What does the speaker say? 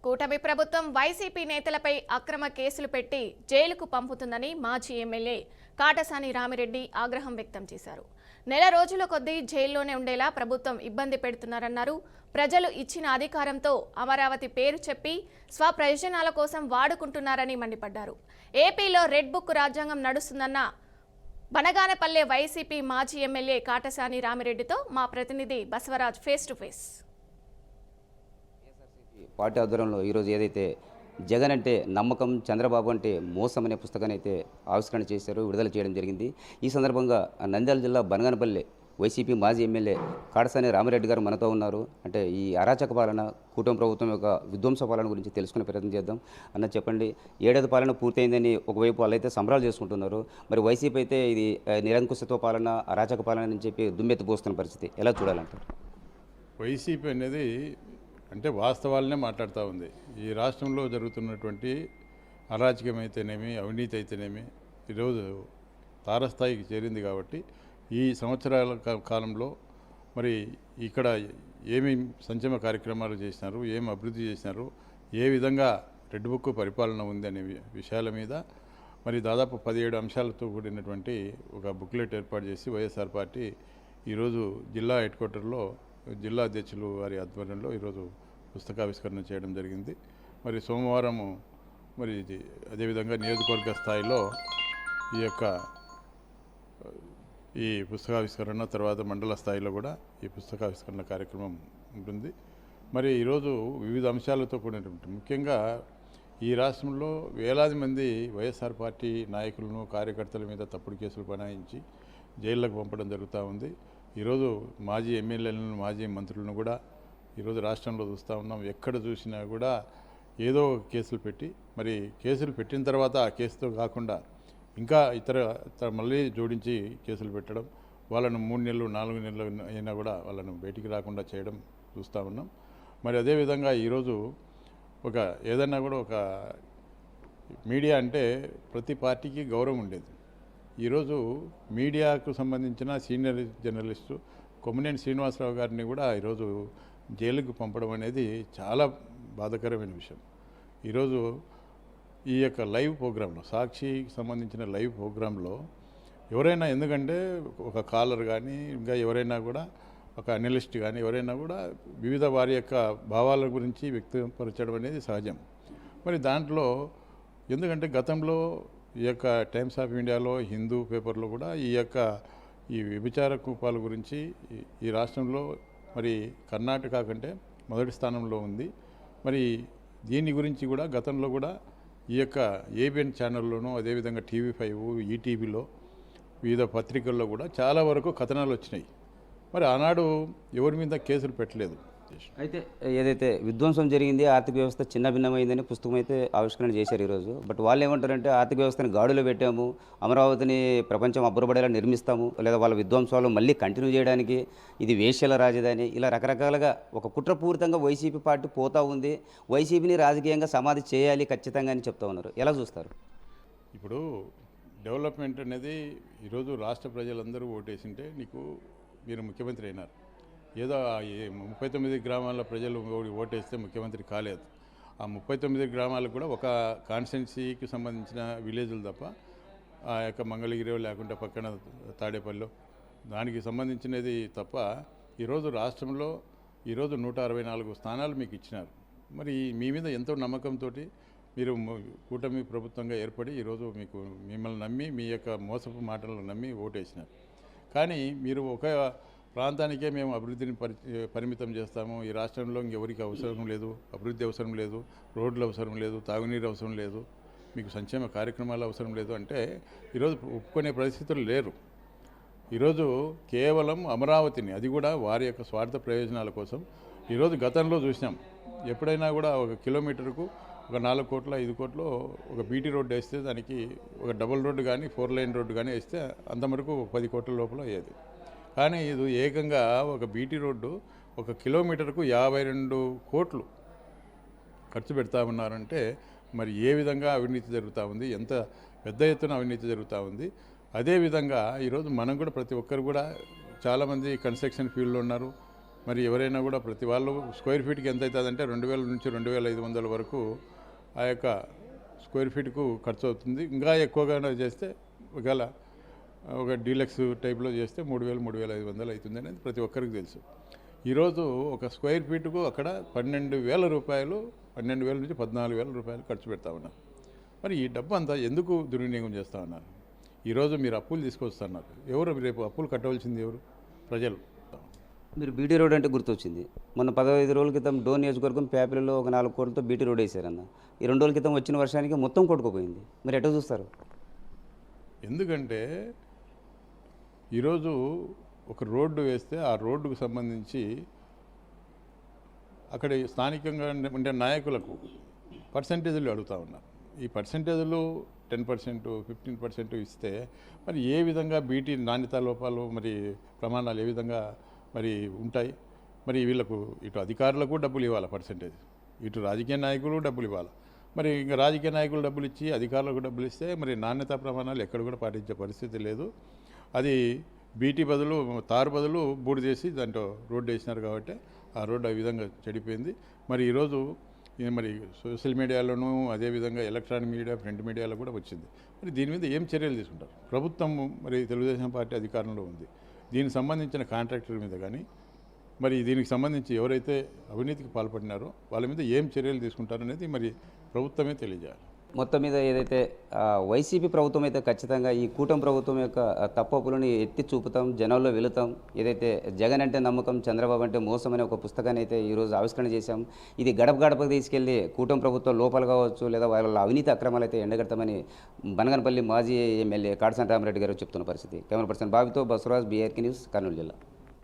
కూటమి ప్రభుత్వం వైసీపీ నేతలపై అక్రమ కేసులు పెట్టి జైలుకు పంపుతుందని మాజీ ఎమ్మెల్యే కాటసాని రామిరెడ్డి ఆగ్రహం వ్యక్తం చేశారు. నెల రోజుల కొద్దీ జైల్లోనే ఉండేలా ప్రభుత్వం ఇబ్బంది పెడుతున్నారన్నారు. ప్రజలు ఇచ్చిన అధికారంతో అమరావతి పేరు చెప్పి స్వప్రయోజనాల కోసం వాడుకుంటున్నారని మండిపడ్డారు. ఏపీలో రెడ్ బుక్ రాజ్యాంగం నడుస్తుందన్న బనగానపల్లె వైసీపీ మాజీ ఎమ్మెల్యే కాటసాని రామిరెడ్డితో మా ప్రతినిధి Basavaraj face to face. Party ఆధ్వర్యంలో ఈరోజు ఏదైతే జగన్ అంటే నమ్మకం, చంద్రబాబు అంటే మోసం అనే పుస్తకాన్ని అయితే ఆవిష్కరణ చేశారు, విడుదల చేయడం జరిగింది. ఈ సందర్భంగా నంద్యాల జిల్లా బనగానపల్లి వైసీపీ మాజీ ఎమ్మెల్యే కాటసాని రామిరెడ్డి గారు మనతో ఉన్నారు. అంటే ఈ అరాచక పాలన, కూటమి ప్రభుత్వం యొక్క విధ్వంస పాలన గురించి తెలుసుకునే ప్రయత్నం చేద్దాం. అన్న చెప్పండి, ఏడాది పాలన పూర్తయిందని ఒకవైపు వాళ్ళైతే సంబరాలు చేసుకుంటున్నారు, మరి వైసీపీ అయితే ఇది నిరంకుశత్వ పాలన, అరాచక పాలన అని చెప్పి దుమ్మెత్తిపోస్తున్న పరిస్థితి ఎలా చూడాలంటారు? వైసీపీ అనేది అంటే వాస్తవాలనే మాట్లాడుతూ ఉంది. ఈ రాష్ట్రంలో జరుగుతున్నటువంటి అరాచకం అయితేనేమి, అవినీతి అయితేనేమి ఈరోజు తారస్థాయికి చేరింది. కాబట్టి ఈ సంవత్సరాల కాలంలో మరి ఇక్కడ ఏమి సంక్షేమ కార్యక్రమాలు చేసినారు, ఏమి అభివృద్ధి చేసినారు, ఏ విధంగా రెడ్ బుక్ పరిపాలన ఉంది అనే విషయాల మీద మరి దాదాపు 17 అంశాలతో కూడినటువంటి ఒక బుక్లెట్ ఏర్పాటు చేసి వైఎస్ఆర్ పార్టీ ఈరోజు జిల్లా హెడ్ క్వార్టర్లో జిల్లా అధ్యక్షులు వారి ఆధ్వర్యంలో ఈరోజు పుస్తకావిష్కరణ చేయడం జరిగింది. మరి సోమవారము మరి ఇది అదేవిధంగా నియోజకవర్గ స్థాయిలో ఈ పుస్తకావిష్కరణ, తర్వాత మండల స్థాయిలో కూడా ఈ పుస్తకావిష్కరణ కార్యక్రమం ఉంటుంది. మరి ఈరోజు వివిధ అంశాలతో కూడినటువంటి ముఖ్యంగా ఈ రాష్ట్రంలో వేలాది మంది వైఎస్ఆర్ పార్టీ నాయకులను, కార్యకర్తల మీద తప్పుడు కేసులు బనాయించి జైళ్ళకు పంపడం జరుగుతూ ఉంది. ఈరోజు మాజీ ఎమ్మెల్యేలను, మాజీ మంత్రులను కూడా ఈరోజు రాష్ట్రంలో చూస్తూ ఉన్నాం. ఎక్కడ చూసినా కూడా ఏదో కేసులు పెట్టి, మరి కేసులు పెట్టిన తర్వాత ఆ కేసుతో కాకుండా ఇంకా ఇతర మళ్ళీ జోడించి కేసులు పెట్టడం, వాళ్ళను 3 నెలలు 4 నెలలు అయినా కూడా వాళ్ళను బయటికి రాకుండా చేయడం చూస్తూ ఉన్నాం. మరి అదేవిధంగా ఈరోజు ఏదన్నా కూడా ఒక మీడియా అంటే ప్రతి పార్టీకి గౌరవం ఉండేది. ఈరోజు మీడియాకు సంబంధించిన సీనియర్ జర్నలిస్టు కొమ్మినేని శ్రీనివాసరావు గారిని కూడా ఈరోజు జైలుకు పంపడం అనేది చాలా బాధాకరమైన విషయం. ఈరోజు ఈ యొక్క లైవ్ ప్రోగ్రాంలో, సాక్షికి సంబంధించిన లైవ్ ప్రోగ్రాంలో ఎవరైనా, ఎందుకంటే ఒక కాలర్ కానీ ఇంకా ఎవరైనా కూడా, ఒక అనలిస్ట్ కానీ ఎవరైనా కూడా వివిధ వారి యొక్క భావాల గురించి వ్యక్తపరచడం అనేది సహజం. మరి దాంట్లో ఎందుకంటే గతంలో ఈ యొక్క టైమ్స్ ఆఫ్ ఇండియాలో, హిందూ పేపర్లో కూడా ఈ వ్యభిచార కూపాల గురించి ఈ రాష్ట్రంలో మరి కర్ణాటక కంటే మొదటి స్థానంలో ఉంది. మరి దీని గురించి కూడా గతంలో కూడా ఈ యొక్క ఏబిఎన్ ఛానల్లోనూ, అదేవిధంగా TV5, ఈటీవీలో, వివిధ పత్రికల్లో కూడా చాలా వరకు కథనాలు వచ్చినాయి. మరి ఆనాడు ఎవరి మీద కేసులు పెట్టలేదు. అయితే ఏదైతే విధ్వంసం జరిగింది, ఆర్థిక వ్యవస్థ చిన్న భిన్నమైందని పుస్తకం అయితే ఆవిష్కరణ చేశారు ఈరోజు. బట్ వాళ్ళు ఏమంటారంటే ఆర్థిక వ్యవస్థని గాడిలో పెట్టాము, అమరావతిని ప్రపంచం అబ్బురపడేలా నిర్మిస్తాము, లేదా వాళ్ళ విధ్వంసాలు మళ్ళీ కంటిన్యూ చేయడానికి ఇది వేశ్యల రాజధాని, ఇలా రకరకాలుగా ఒక కుట్రపూరితంగా వైసీపీ పార్టీ పోతూ ఉంది. వైసీపీని రాజకీయంగా సమాధి చేయాలి ఖచ్చితంగా అని చెప్తా ఉన్నారు. ఎలా చూస్తారు? ఇప్పుడు డెవలప్మెంట్ అనేది ఈరోజు రాష్ట్ర ప్రజలందరూ ఓటేసింటే మీరు ముఖ్యమంత్రి అయినారు. ఏదో 39 గ్రామాల ప్రజలు ఓటేస్తే ముఖ్యమంత్రి కాలేదు. ఆ 39 గ్రామాలకు కూడా ఒక కాన్స్టిట్యున్సీకి సంబంధించిన విలేజ్లు తప్ప, ఆ యొక్క మంగళగిరి లేకుంటే పక్కన తాడేపల్లి దానికి సంబంధించినది తప్ప ఈరోజు రాష్ట్రంలో ఈరోజు 164 స్థానాలు మీకు ఇచ్చినారు. మరి మీ మీద ఎంతో నమ్మకంతో మీరు కూటమి ప్రభుత్వంగా ఏర్పడి ఈరోజు మిమ్మల్ని నమ్మి, మీ యొక్క మోసపు మాటలను నమ్మి ఓటేసినారు. కానీ మీరు ఒక ప్రాంతానికే మేము అభివృద్ధిని పరిమితం చేస్తాము, ఈ రాష్ట్రంలో ఇంకెవరికి అవసరం లేదు, అభివృద్ధి అవసరం లేదు, రోడ్లు అవసరం లేదు, తాగునీరు అవసరం లేదు, మీకు సంక్షేమ కార్యక్రమాలు అవసరం లేదు అంటే ఈరోజు ఒప్పుకునే పరిస్థితులు లేరు. ఈరోజు కేవలం అమరావతిని, అది కూడా వారి యొక్క స్వార్థ ప్రయోజనాల కోసం ఈరోజు గతంలో చూసినాం. ఎప్పుడైనా కూడా ఒక కిలోమీటర్కు ఒక 4 కోట్ల 5 కోట్లు ఒక బీటీ రోడ్డు వేస్తే, దానికి ఒక డబుల్ రోడ్డు కానీ 4 లైన్ రోడ్డు కానీ వేస్తే అంతవరకు 10 కోట్ల లోపల అయ్యేది. కానీ ఇది ఏకంగా ఒక బీటీ రోడ్డు ఒక కిలోమీటర్కు 52 కోట్లు ఖర్చు పెడతా ఉన్నారంటే మరి ఏ విధంగా అవినీతి జరుగుతూ ఉంది, ఎంత పెద్ద ఎత్తున అవినీతి జరుగుతూ ఉంది. అదేవిధంగా ఈరోజు మనం కూడా ప్రతి ఒక్కరు కూడా చాలామంది కన్స్ట్రక్షన్ ఫీల్డ్లో ఉన్నారు, మరి ఎవరైనా కూడా ప్రతి వాళ్ళు స్క్వేర్ ఫీట్కి ఎంత అవుతుందంటే 2000 నుంచి 2500 వరకు ఆ యొక్క స్క్వేర్ ఫీట్కు ఖర్చు అవుతుంది. ఇంకా ఎక్కువగా చేస్తే ఒకవేళ ఒక డీలక్స్ టైప్లో చేస్తే 3000-3500 అవుతుంది అనేది ప్రతి ఒక్కరికి తెలుసు. ఈరోజు ఒక స్క్వేర్ ఫీట్కు అక్కడ 12,000 రూపాయలు, 12,000 నుంచి 14,000 రూపాయలు ఖర్చు పెడతా ఉన్నారు. మరి ఈ డబ్బు అంతా ఎందుకు దుర్వినియోగం చేస్తూ ఉన్నారు? ఈరోజు మీరు అప్పులు తీసుకొస్తున్నారు. ఎవరు రేపు అప్పులు కట్టవలసింది ఎవరు? ప్రజలు. మీరు బీటీ రోడ్ అంటే గుర్తొచ్చింది. మొన్న 15 రోజుల క్రితం డోన్ నియోజకవర్గం పేపర్లో ఒక 4 కోట్లతో బీటీ రోడ్ వేశారన్న. ఈ 2 రోజుల క్రితం వచ్చిన వర్షానికి మొత్తం కొట్టుకుపోయింది. మీరు ఎట్లా చూస్తారు? ఎందుకంటే ఈరోజు ఒక రోడ్డు వేస్తే ఆ రోడ్డుకు సంబంధించి అక్కడ స్థానికంగా ఉండే నాయకులకు పర్సంటేజీలు అడుగుతూ ఉన్నారు. ఈ పర్సంటేజీలు 10%, 15% ఇస్తే మరి ఏ విధంగా బీటీ నాణ్యత లోపాలు మరి ప్రమాణాలు ఏ విధంగా మరి ఉంటాయి? మరి వీళ్ళకు ఇటు అధికారులకు డబ్బులు ఇవ్వాలి పర్సంటేజ్, ఇటు రాజకీయ నాయకులు డబ్బులు ఇవ్వాలి. మరి ఇంకా రాజకీయ నాయకులు డబ్బులు ఇచ్చి అధికారులకు డబ్బులు ఇస్తే మరి నాణ్యతా ప్రమాణాలు ఎక్కడ కూడా పాటించే పరిస్థితి లేదు. అది బీటీ బదులు తారు బదులు బూడి చేసి దాంట్లో రోడ్డు వేసినారు కాబట్టి ఆ రోడ్డు ఆ విధంగా చెడిపోయింది. మరి ఈరోజు మరి సోషల్ మీడియాలోనూ అదేవిధంగా ఎలక్ట్రానిక్ మీడియా, ప్రింట్ మీడియాలో కూడా వచ్చింది. మరి దీని మీద ఏం చర్యలు తీసుకుంటారు? ప్రభుత్వం మరి తెలుగుదేశం పార్టీ అధికారంలో ఉంది. దీనికి సంబంధించిన కాంట్రాక్టర్ మీద కానీ మరి దీనికి సంబంధించి ఎవరైతే అవినీతికి పాల్పడినారో వాళ్ళ మీద ఏం చర్యలు తీసుకుంటారనేది మరి ప్రభుత్వమే తెలియజేయాలి. మొత్తం మీద ఏదైతే వైసీపీ ప్రభుత్వం అయితే ఖచ్చితంగా ఈ కూటమి ప్రభుత్వం యొక్క తప్పులను ఎత్తి చూపుతాం, జనాల్లో వెళుతాం. ఏదైతే జగన్ అంటే నమ్మకం, చంద్రబాబు అంటే మోసం అనే ఒక పుస్తకాన్ని అయితే ఈరోజు ఆవిష్కరణ చేశాం. ఇది గడప గడపకు తీసుకెళ్లి కూటమి ప్రభుత్వం లోపాలు కావచ్చు లేదా వాళ్ళ అవినీతి అక్రమాలు అయితే ఎండగడతామని బనగనపల్లి మాజీ ఎమ్మెల్యే కాటసాని రామిరెడ్డి గారు చెప్తున్న పరిస్థితి. కెమెరా పర్సన్ బాబుతో బసవరాజ్, BRK న్యూస్, కర్నూలు జిల్లా.